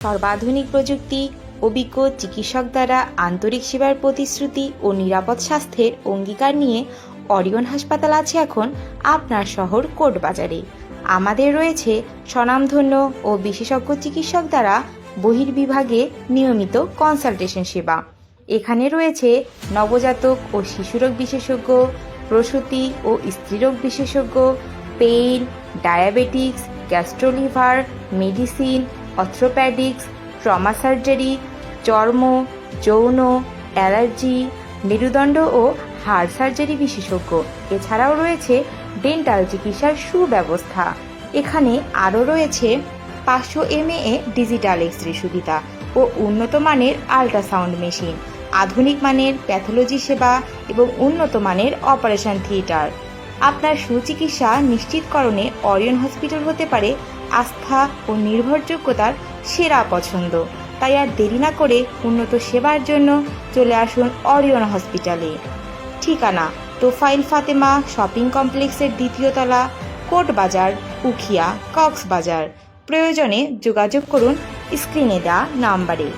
সর্বাধুনিক প্রযুক্তি, অভিজ্ঞ চিকিৎসক দ্বারা আন্তরিক সেবার প্রতিশ্রুতি ও নিরাপদ স্বাস্থ্যের অঙ্গীকার নিয়ে অরিয়ন হাসপাতাল আছে এখন আপনার শহর কোর্টবাজারে। আমাদের রয়েছে স্বনামধন্য ও বিশেষজ্ঞ চিকিৎসক দ্বারা বহির্বিভাগে নিয়মিত কনসালটেশন সেবা। এখানে রয়েছে নবজাতক ও শিশুরোগ বিশেষজ্ঞ, প্রসূতি ও স্ত্রীরোগ বিশেষজ্ঞ, pain, diabetics, gastro liver, medicine, orthopaedics, trauma surgery, চর্ম, যৌন, অ্যালার্জি, মেরুদণ্ড ও হাড় সার্জারি বিশেষজ্ঞ। এছাড়াও রয়েছে ডেন্টাল চিকিৎসার সুব্যবস্থা। এখানে আরও রয়েছে 500 mAh ডিজিটাল এক্স-রে সুবিধা ও উন্নত মানের আল্ট্রাসাউন্ড মেশিন, আধুনিক মানের প্যাথোলজি সেবা এবং উন্নত মানের অপারেশন থিয়েটার। আপনার সুচিকিৎসা নিশ্চিতকরণে অরিয়ন হসপিটাল হতে পারে আস্থা ও নির্ভরযোগ্যতার সেরা পছন্দ। তাই আর দেরি না করে উন্নত সেবার জন্য চলে আসুন অরিয়ন হসপিটালে। ঠিকানা: তোফাইল ফাতেমা শপিং কমপ্লেক্সের 2য় তলা, কোর্টবাজার, উখিয়া, কক্সবাজার। প্রয়োজনে যোগাযোগ করুন স্ক্রিনে দেওয়া নাম্বারে।